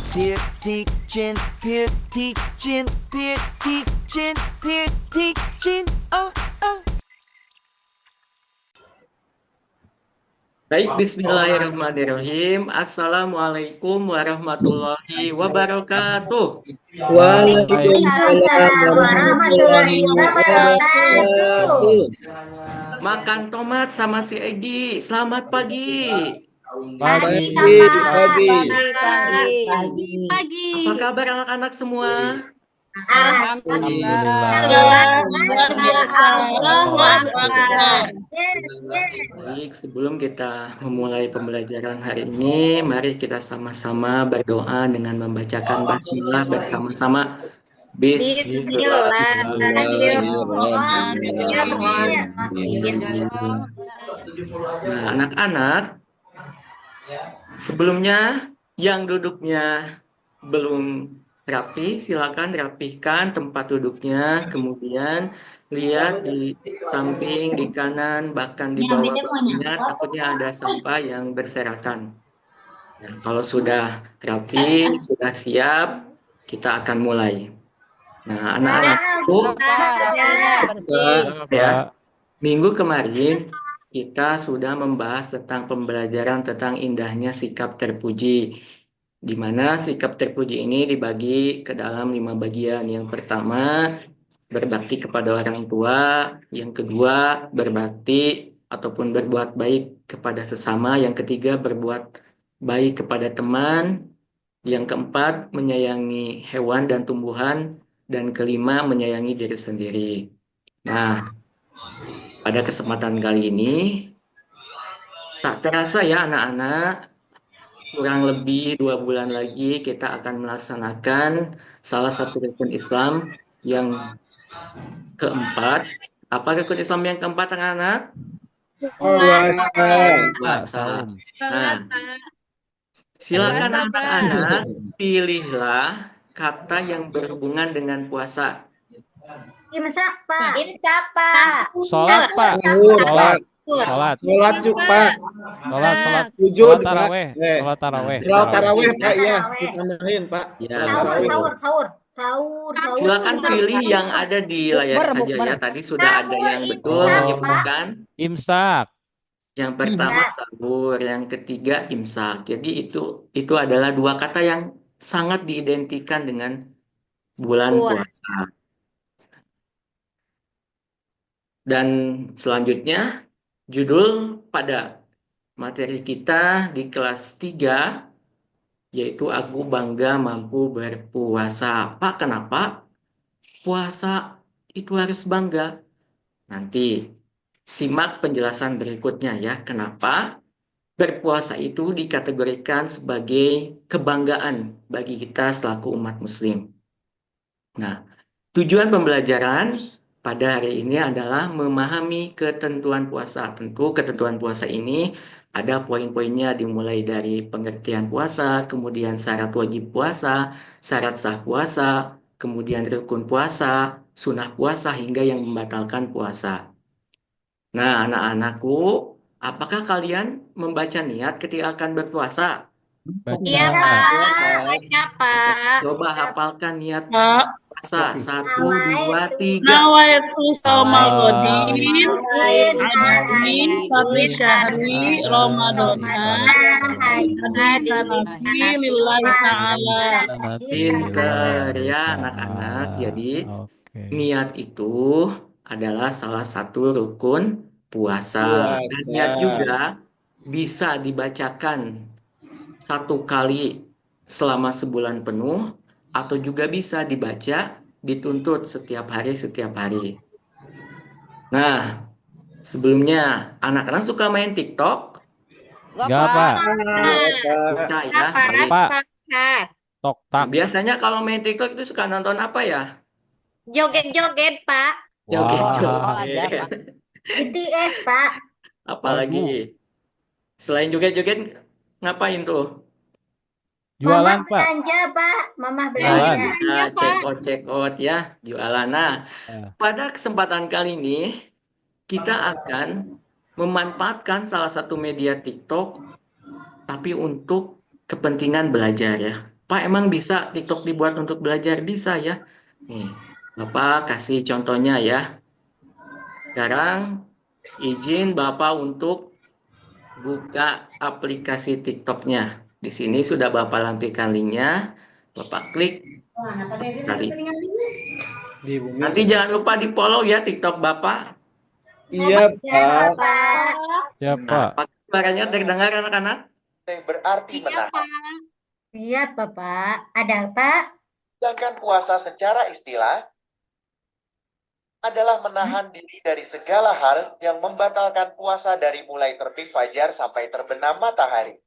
Peer teaching, peer teaching, peer teaching, peer teaching. Oh, oh. Baik, bismillahirrahmanirrahim. Assalamualaikum warahmatullahi wabarakatuh. Waalaikumsalam Waalaikumsalam warahmatullahi warahmatullahi wabarakatuh. wabarakatuh. Makan tomat sama si Egi. Selamat pagi. Pagi, Pagi, Kak. pagi. Pagi. Apa kabar anak-anak semua? Alhamdulillah. Luar biasa. Allahu Akbar. Baik, sebelum kita memulai pembelajaran hari ini, mari kita sama-sama berdoa dengan membacakan basmalah bersama-sama. Bismillahirrahmanirrahim. Nah, anak-anak, sebelumnya yang duduknya belum rapi, silakan rapihkan tempat duduknya. Kemudian lihat di samping, di kanan, bahkan di bawah bahunya, takutnya ada sampah yang berserakan. Nah, kalau sudah rapi, sudah siap, kita akan mulai. Nah, anak-anak itu ya, minggu kemarin kita sudah membahas tentang pembelajaran tentang indahnya sikap terpuji, di mana sikap terpuji ini dibagi ke dalam 5 bagian. Yang pertama, berbakti kepada orang tua. Yang kedua, berbakti ataupun berbuat baik kepada sesama. Yang ketiga, berbuat baik kepada teman. Yang keempat, menyayangi hewan dan tumbuhan. Dan kelima, menyayangi diri sendiri. Nah, pada kesempatan kali ini, tak terasa ya anak-anak, kurang lebih 2 bulan lagi kita akan melaksanakan salah satu rukun Islam yang keempat. Apa rukun Islam yang keempat, anak-anak? Puasa. Puasa. Nah, silakan anak-anak pilihlah kata yang berhubungan dengan puasa. Imsak, Pak. Sholat, Pak. Sahur, Pak. Sholat. Sholat cuk, Pak. Sholat. Sujud, Sholat Pak. taraweh. Sholat taraweh. Sholat tarawih, Pak. Tarawih. Iya, ditambahin, Pak. Ya. Sholat Sahur, tarawih. sahur. Silakan pilih yang ada di layar saja ya. Tadi sudah ada yang betul menyebutkan. Imsak. Yang pertama sahur, yang ketiga imsak. Jadi itu adalah 2 kata yang sangat diidentikan dengan bulan puasa. Dan selanjutnya judul pada materi kita di kelas 3 yaitu Aku Bangga Mampu Berpuasa. Pak, kenapa puasa itu harus bangga? Nanti simak penjelasan berikutnya ya. Kenapa berpuasa itu dikategorikan sebagai kebanggaan bagi kita selaku umat muslim. Nah, tujuan pembelajaran pada hari ini adalah memahami ketentuan puasa. Tentu ketentuan puasa ini ada poin-poinnya dimulai dari pengertian puasa, kemudian syarat wajib puasa, syarat sah puasa, kemudian rukun puasa, sunnah puasa, hingga yang membatalkan puasa. Nah, anak-anakku, apakah kalian membaca niat ketika akan berpuasa? Baca. Baca, Pak. Coba hafalkan niat Pak, puasa. 1, 2, 3. nawaitu saumal ghadin Amin. amin satu syahri Ramadana hadi sanati lillahi ta'ala. Pinter ya anak-anak. Jadi Oke. niat itu adalah salah satu rukun puasa. Dan niat juga bisa dibacakan 1 kali selama sebulan penuh atau juga bisa dibaca dituntut setiap hari. Nah, sebelumnya anak-anak suka main TikTok? Enggak, Pak. Suka ya. Baik. Pak. Sepakat. Tok Nah, tak. biasanya kalau main TikTok itu suka nonton apa ya? Joget-joget, Pak. Joget-joget. BTS, Pak. Apalagi selain joget-joget ngapain tuh? Jualan, Mama Pak. belanja, Pak. Mama Jualan. belanja. Nah, check out ya, jualan. Nah, pada kesempatan kali ini kita akan memanfaatkan salah satu media TikTok tapi untuk kepentingan belajar ya. Pak, emang bisa TikTok dibuat untuk belajar? Bisa ya. Nih, Bapak kasih contohnya ya. Sekarang izin Bapak untuk buka aplikasi TikToknya. Di sini sudah Bapak lampirkan linknya. Bapak klik, tarik. Nanti jangan lupa di follow ya TikTok Bapak. Iya, Ya, Pak. Pak. Ya, Nah, Pak. apakah suaranya terdengar anak-anak? Berarti Iya, menahan. Pak. Siap, Bapak. Ada, Pak? Sedangkan puasa secara istilah adalah menahan diri dari segala hal yang membatalkan puasa dari mulai terbit fajar sampai terbenam matahari.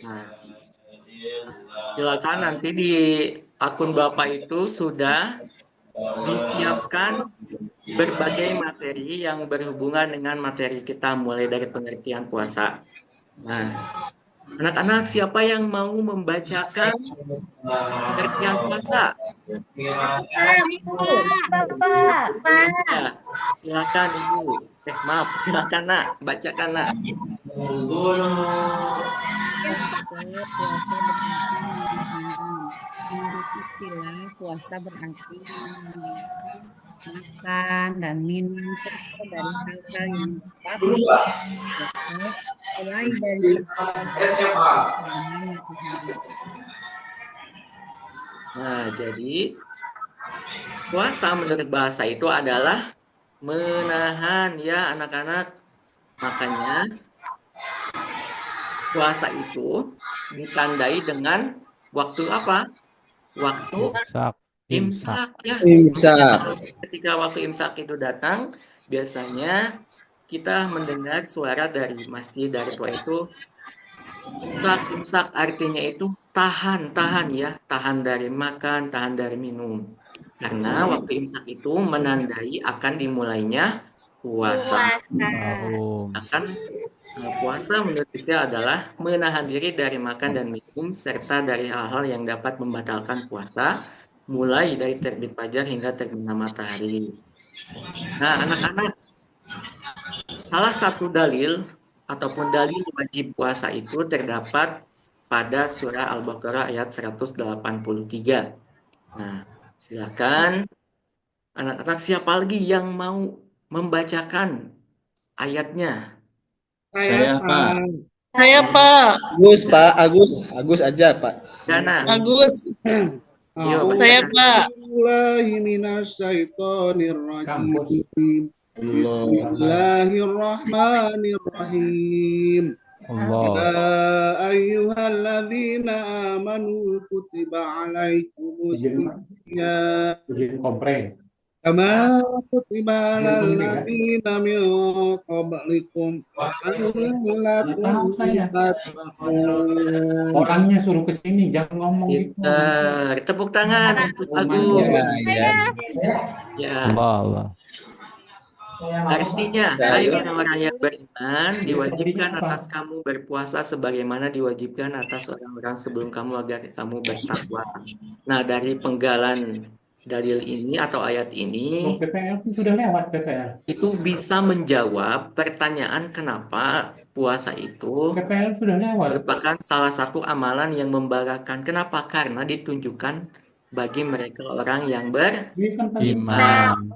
Nah, silakan nanti di akun Bapak itu sudah disiapkan berbagai materi yang berhubungan dengan materi kita mulai dari pengertian puasa. Nah, anak-anak siapa yang mau membacakan pengertian puasa? Bapak. Ya, silakan Ibu. Maaf, silakan Nak, bacakan Nak. Puasa berarti menahan. Menurut istilah, puasa berarti menahan makan dan minum serta dari hal-hal yang dapat puasa selain dari Nah, jadi puasa menurut bahasa itu adalah menahan ya anak-anak. Makanya puasa itu ditandai dengan waktu apa? Waktu Imsak. imsak ya. Imsak. Ketika waktu imsak itu datang, biasanya kita mendengar suara dari masjid dari tua itu imsak artinya itu tahan ya, tahan dari makan, tahan dari minum. Karena waktu imsak itu menandai akan dimulainya puasa. Mahum. Akan puasa menurut istilah adalah menahan diri dari makan dan minum serta dari hal-hal yang dapat membatalkan puasa, mulai dari terbit fajar hingga terbenam matahari. Nah, anak-anak, salah satu dalil ataupun dalil wajib puasa itu terdapat pada surah Al-Baqarah ayat 183. Nah, silakan anak-anak siapa lagi yang mau membacakan ayatnya? Saya, Pak. Saya, Pak. Agus, Pak. Agus aja, Pak. Dana. Agus. Yo, Saya, bacakan. Pak. Bismillahirrahmanirrahim. Bismillahirrahmanirrahim. Allah. Ya ayyuhalladzina amanu kutiba alaikumus siyam kama kutiba alal ladzina min qablikum la'allakum tattaqun. Orangnya suruh ke sini, jangan ngomong gitu. Pintar. Tepuk tangan untuk Agus. Ya, Allah. artinya, hai orang-orang yang beriman, diwajibkan atas kamu berpuasa sebagaimana diwajibkan atas orang-orang sebelum kamu agar kamu bertakwa. Nah, dari penggalan dalil ini atau ayat ini, PPL pun sudah lewat PPL. itu bisa menjawab pertanyaan kenapa puasa itu PPL sudah lewat. merupakan salah satu amalan yang membanggakan. Kenapa? Karena ditunjukkan bagi mereka orang yang Iman.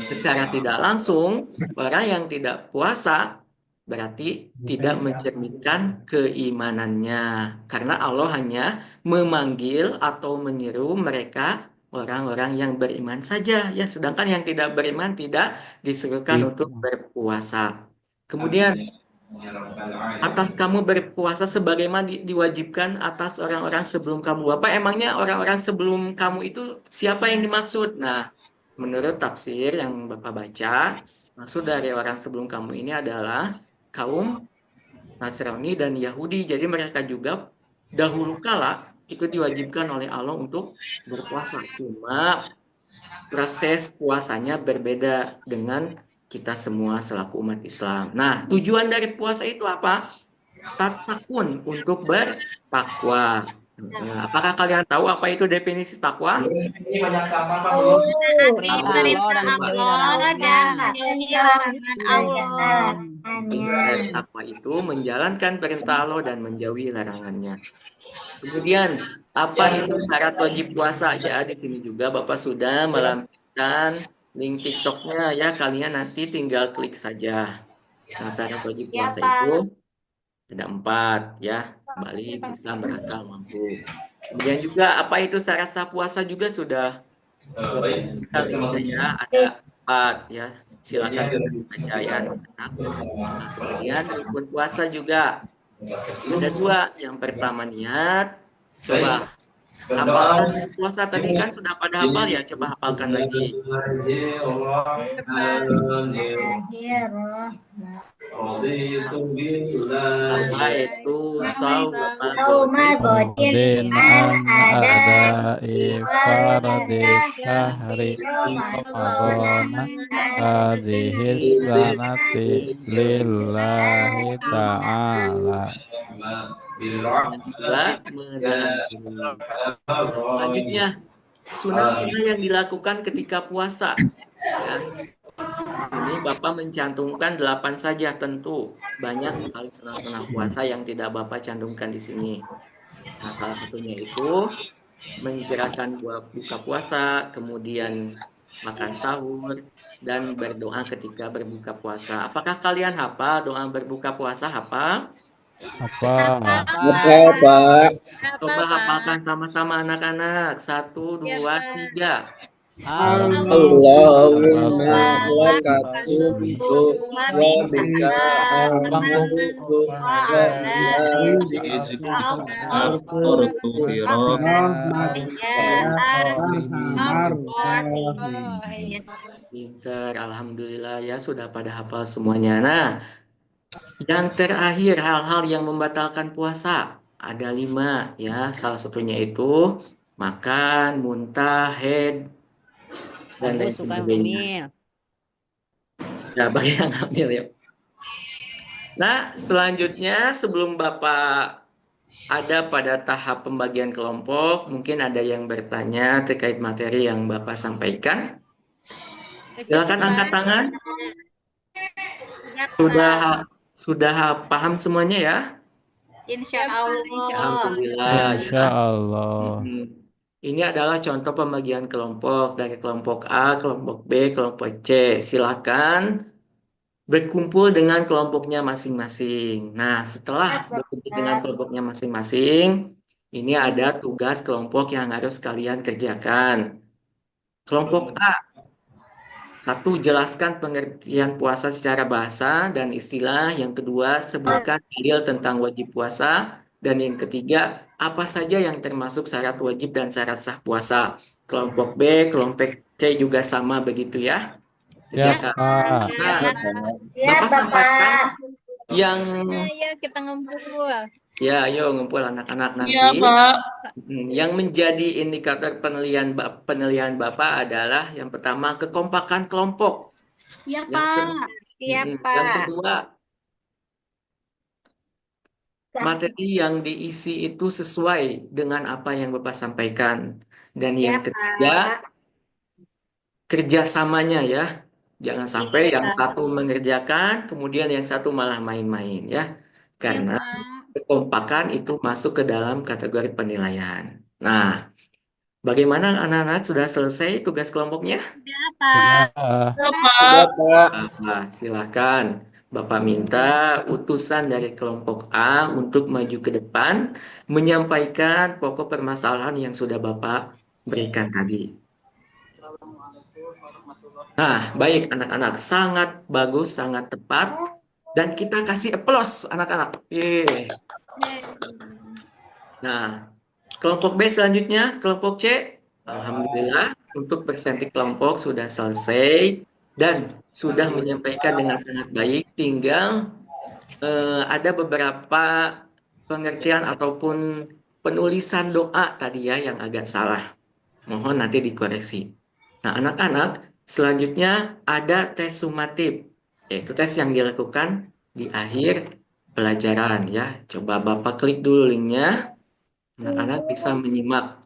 secara tidak langsung, orang yang tidak puasa berarti tidak mencerminkan keimanannya. Karena Allah hanya memanggil atau menyeru mereka orang-orang yang beriman saja, ya. Sedangkan yang tidak beriman tidak diserukan untuk berpuasa. Kemudian atas kamu berpuasa sebagaimana diwajibkan atas orang-orang sebelum kamu. Bapak, emangnya orang-orang sebelum kamu itu siapa yang dimaksud? Nah, menurut tafsir yang Bapak baca, maksud dari orang sebelum kamu ini adalah kaum Nasrani dan Yahudi. Jadi mereka juga dahulu kala itu diwajibkan oleh Allah untuk berpuasa. Cuma proses puasanya berbeda dengan kita semua selaku umat Islam. Nah, tujuan dari puasa itu apa? Tatakun, untuk bertakwa. Apakah kalian tahu apa itu definisi takwa? Ini banyak sampah Pak. Oh, Menaati perintah dan menjauhi Allah dan menjauhi larangan Allah. Benar, takwa itu menjalankan perintah Allah dan menjauhi larangannya. Kemudian, apa itu syarat wajib puasa? Ya, di sini juga Bapak sudah melampirkan link TikToknya ya. Kalian nanti tinggal klik saja. Nah, syarat wajib Ya, puasa Pak. itu ada 4 ya. Balik, Islam, berakal, mampu. Kemudian juga apa itu syarat sah puasa juga sudah kita lihat ya. Ada 4 ya. Silakan dibaca ya anak-anak. Nah, kemudian rukun puasa juga ada 2. Yang pertama niat. Coba hafalkan puasa tadi kan sudah pada hafal ya. Coba hafalkan lagi. Apa itu Din an adai fardi syahri Ramadan hadhihi sanati lillahi ta'ala. juga selanjutnya sunnah-sunnah yang dilakukan ketika puasa ya. Di sini Bapak mencantumkan 8 saja, tentu banyak sekali sunnah-sunnah puasa yang tidak Bapak cantumkan di sini. Nah, salah satunya itu menyegerakan buka puasa, kemudian makan sahur, dan berdoa ketika berbuka puasa. Apakah kalian hafal doa berbuka puasa? Hafal? Apa? Pak. Coba hafalkan sama-sama anak-anak. 1, 2, 3. Allahumma lakasumtu wa bika amantu wa Pinter, alhamdulillah ya sudah pada hafal semuanya. Nah, yang terakhir hal-hal yang membatalkan puasa ada 5 ya. Salah satunya itu makan, muntah, haid, dan lain sebagainya. Ya, bagi yang hamil ya. Nah, selanjutnya sebelum Bapak ada pada tahap pembagian kelompok, mungkin ada yang bertanya terkait materi yang Bapak sampaikan. Silakan angkat tangan. Sudah paham semuanya ya? Insya Allah. Alhamdulillah. Insya Allah. Ini adalah contoh pembagian kelompok dari kelompok A, kelompok B, kelompok C. Silakan berkumpul dengan kelompoknya masing-masing. Nah, setelah berkumpul dengan kelompoknya masing-masing, ini ada tugas kelompok yang harus kalian kerjakan. Kelompok A. 1. Jelaskan pengertian puasa secara bahasa dan istilah. Yang kedua, sebutkan dalil tentang wajib puasa. Dan yang ketiga, apa saja yang termasuk syarat wajib dan syarat sah puasa. Kelompok B, kelompok C juga sama begitu ya. Ya, Nah, Ya, Bapak sampaikan yang Ayo kita ngumpul. ya, ayo ngumpul anak-anak nanti. Iya, Pak. Yang menjadi indikator penilaian Bapak adalah yang pertama kekompakan kelompok. Iya, Yang Pak. Siap, Yang Pak. kedua, materi yang diisi itu sesuai dengan apa yang Bapak sampaikan. Dan yang Ya, ketiga, Pak. kerjasamanya ya. Jangan sampai Iya, yang Pak. satu mengerjakan, kemudian yang satu malah main-main ya. Karena kekompakan itu masuk ke dalam kategori penilaian. Nah, bagaimana anak-anak sudah selesai tugas kelompoknya? Ya, Pak. Nah, silakan. Bapak minta utusan dari kelompok A untuk maju ke depan menyampaikan pokok permasalahan yang sudah Bapak berikan tadi. Nah, baik anak-anak, sangat bagus, sangat tepat, dan kita kasih aplaus anak-anak. Yeay. Nah, kelompok B selanjutnya, kelompok C, alhamdulillah untuk persentik kelompok sudah selesai dan sudah menyampaikan dengan sangat baik. Tinggal ada beberapa pengertian ataupun penulisan doa tadi ya yang agak salah. Mohon nanti dikoreksi. Nah, anak-anak, selanjutnya ada tes sumatif, yaitu tes yang dilakukan di akhir pelajaran ya. Coba Bapak klik dulu linknya. Anak-anak bisa menyimak.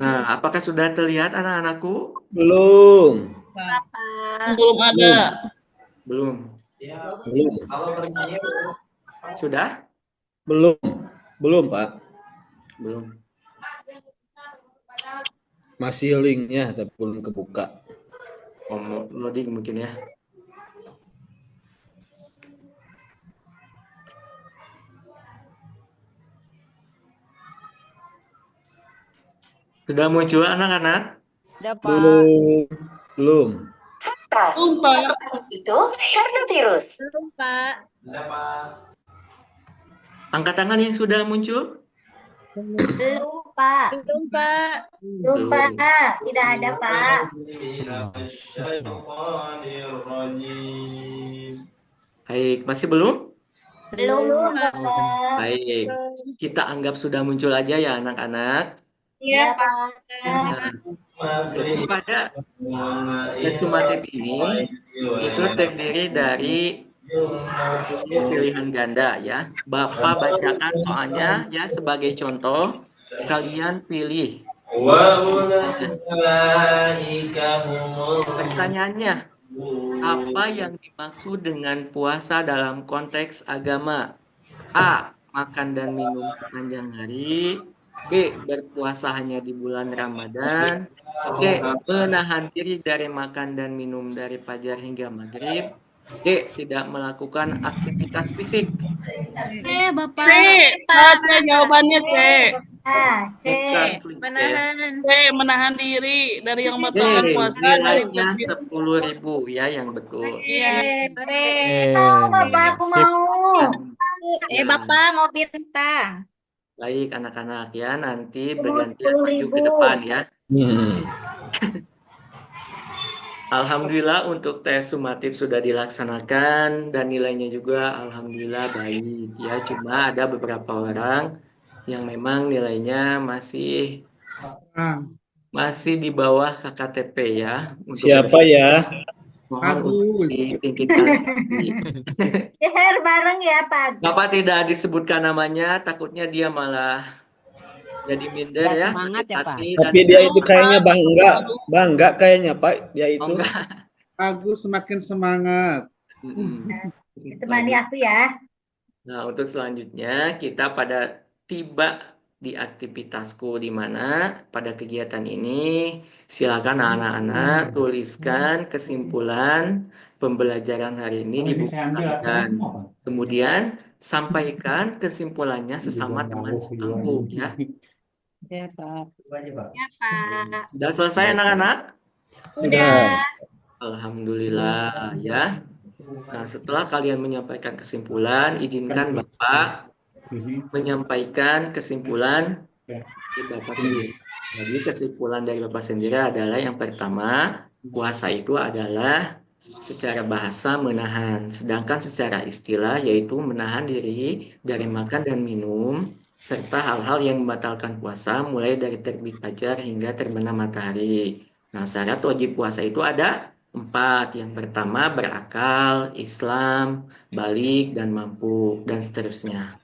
Nah, apakah sudah terlihat anak-anakku? Belum. Belum ada. Belum. Belum. Sudah? Belum. Belum, Pak. Belum. Masih linknya tapi belum kebuka. Oh, mau loading mungkin ya. Sudah muncul anak-anak? Belum. Belum. Belum, Pak. Itu karena virus. Belum, Pak. Angkat tangan yang sudah muncul? Belum, Pak. Belum, Pak. Belum, Pak. Tidak ada, Pak. Baik, masih belum? Belum, Pak. Baik, kita anggap sudah muncul aja ya anak-anak. Iya, Pak. Jadi pada tes sumatif ini itu terdiri dari pilihan ganda ya. Bapak bacakan soalnya ya sebagai contoh. Kalian pilih. Pertanyaannya, apa yang dimaksud dengan puasa dalam konteks agama? A. Makan dan minum sepanjang hari. B. Berpuasa hanya di bulan Ramadan. C. Menahan diri dari makan dan minum dari fajar hingga maghrib. D. Tidak melakukan aktivitas fisik. Bapak. C. Baca jawabannya C. C. Menahan. C. Menahan diri dari yang D. membatalkan puasa. Dari Nilainya 10.000 ya yang betul. Iya. Bapak, aku Sip. mau. Bapak mau bintang. Baik anak-anak ya, nanti bergantian maju ke depan ya. Alhamdulillah untuk tes sumatif sudah dilaksanakan dan nilainya juga alhamdulillah baik ya. Cuma ada beberapa orang yang memang nilainya masih di bawah KKTP ya. Untuk Siapa ya? mohon untuk ditingkatkan. Share bareng ya, Pak. Bapak tidak disebutkan namanya, takutnya dia malah jadi minder ya. Semangat ya, Pak. Tapi dia itu kayaknya bangga kayaknya Pak. Dia itu. Agus semakin semangat. Temani aku ya. Nah, untuk selanjutnya kita pada tiba di aktivitasku di mana pada kegiatan ini silakan anak-anak tuliskan kesimpulan pembelajaran hari ini di buku kalian. Kemudian sampaikan kesimpulannya sesama teman sebangku ya. Ya, Pak. Ya, Pak. Sudah selesai anak-anak? Udah. Alhamdulillah ya. Nah, setelah kalian menyampaikan kesimpulan, izinkan Bapak menyampaikan kesimpulan dari Bapak sendiri. Jadi kesimpulan dari Bapak sendiri adalah yang pertama, puasa itu adalah secara bahasa menahan, sedangkan secara istilah yaitu menahan diri dari makan dan minum, serta hal-hal yang membatalkan puasa mulai dari terbit fajar hingga terbenam matahari. Nah, syarat wajib puasa itu ada 4. Yang pertama berakal, Islam, balik, dan mampu, dan seterusnya.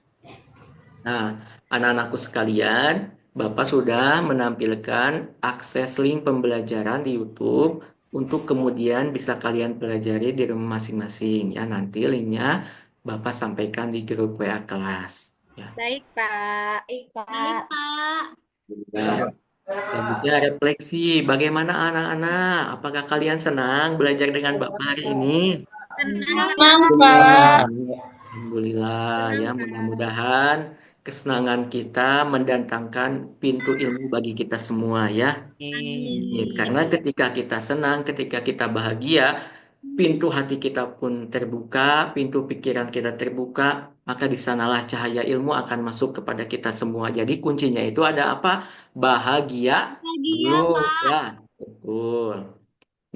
Nah, anak-anakku sekalian, Bapak sudah menampilkan akses link pembelajaran di YouTube untuk kemudian bisa kalian pelajari di rumah masing-masing. Ya, nanti linknya Bapak sampaikan di grup WA kelas. Ya. Baik, Pak. Baik, Pak. Ya. Selanjutnya refleksi, bagaimana anak-anak? Apakah kalian senang belajar dengan Bapak hari ini? Senang, Pak. Alhamdulillah ya, mudah-mudahan kesenangan kita mendatangkan pintu ilmu bagi kita semua ya. Karena ketika kita senang, ketika kita bahagia, pintu hati kita pun terbuka, pintu pikiran kita terbuka, maka di sanalah cahaya ilmu akan masuk kepada kita semua. Jadi kuncinya itu ada apa? Bahagia dulu ya. Betul.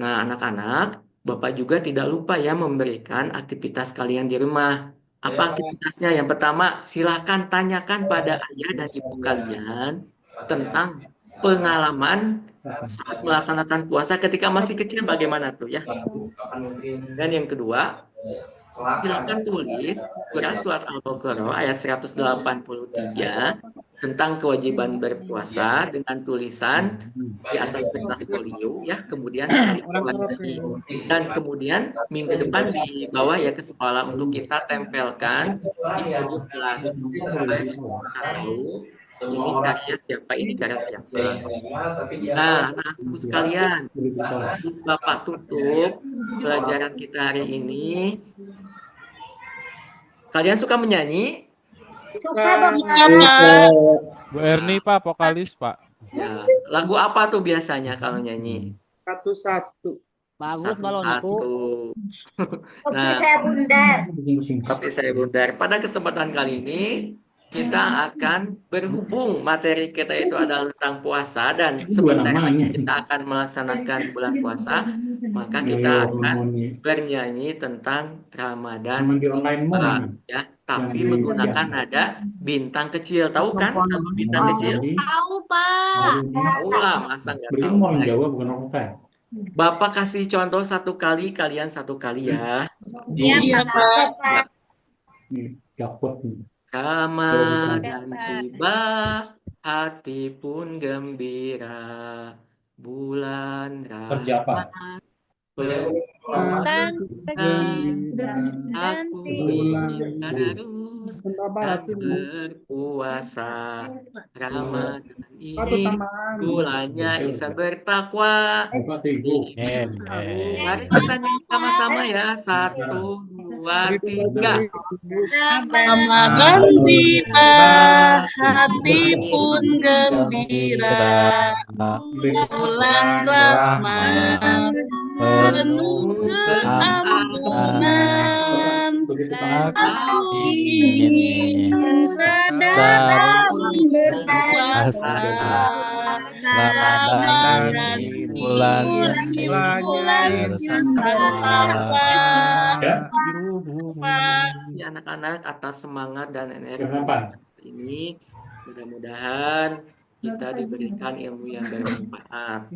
Nah, anak-anak, Bapak juga tidak lupa ya memberikan aktivitas kalian di rumah. Apa aktivitasnya? Yang pertama, silahkan tanyakan pada ayah dan ibu kalian tentang pengalaman saat melaksanakan puasa ketika masih kecil bagaimana tuh ya. Dan yang kedua, silakan tulis Quran Surat Al-Baqarah ayat 183 tentang kewajiban berpuasa dengan tulisan di atas kertas folio ya, kemudian dan kemudian minggu depan di bawah ya ke sekolah untuk kita tempelkan di pojok kelas supaya kita tahu ini karya siapa, ini karya siapa. Nah, anakku sekalian, Bapak tutup pelajaran kita hari ini. Kalian suka menyanyi? Bu Erni Pak, vokalis Pak. Ya, lagu apa tuh biasanya kalau nyanyi? Satu-satu. Bagus balonku. Satu-satu. Nah, tapi saya bundar. Pada kesempatan kali ini kita akan berhubung materi kita itu adalah tentang puasa dan sebentar lagi kita akan melaksanakan bulan puasa, maka kita akan bernyanyi tentang Ramadan ya, tapi menggunakan nada bintang kecil. Tahu kan apa bintang kecil? Tahu, Pak. Tahu lah, masa nggak tahu? Berikan Jawa bukan orang Pak. Bapak kasih contoh satu kali, kalian satu kali ya. Iya, Pak. Dapat nih. Ramadan tiba, hati pun gembira, bulan Ramadan aku ingin terus dan berpuasa. Ramadan ini bulannya Ihsan bertakwa. Mari kita nyanyi sama-sama ya. 1, 2, 3. Ramadan tiba, hati pun gembira, bulan Rahmat penuh keampunan. Aku ingin sedang berpuasa. Ramadan bulan Ya anak-anak, atas semangat dan energi ini, mudah-mudahan kita diberikan ilmu yang bermanfaat.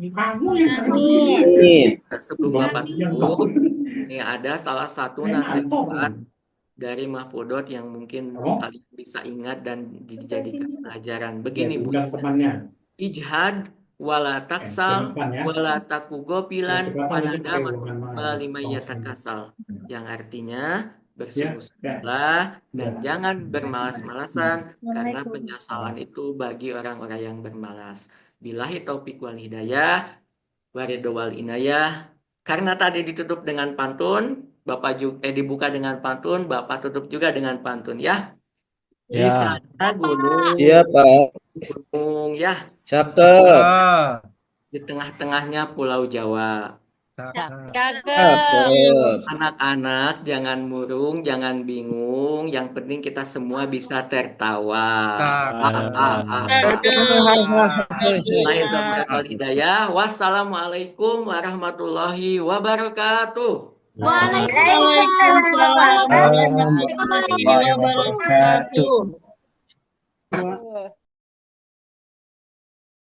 Sebelum Bapak tutup, ini ada salah satu nasihat dari Mahfudot yang mungkin kalian bisa ingat dan dijadikan pelajaran. Begini Bu, ijhad wala taksal wala takugopilan panada lima yatakasal, yang artinya bersungguh-sungguhlah dan jangan bermalas-malasan karena penyesalan itu bagi orang-orang yang bermalas. Billahi taufik wal hidayah waridho wal inayah. Karena tadi ditutup dengan pantun, Bapak juga dibuka dengan pantun, Bapak tutup juga dengan pantun ya. Di sana gunung. Iya, Pak. Gunung ya. Cakep. Di tengah-tengahnya Pulau Jawa. Cakep. Anak-anak jangan murung, jangan bingung. Yang penting kita semua bisa tertawa. Wassalamualaikum warahmatullahi wabarakatuh. Waalaikumsalam warahmatullahi wabarakatuh.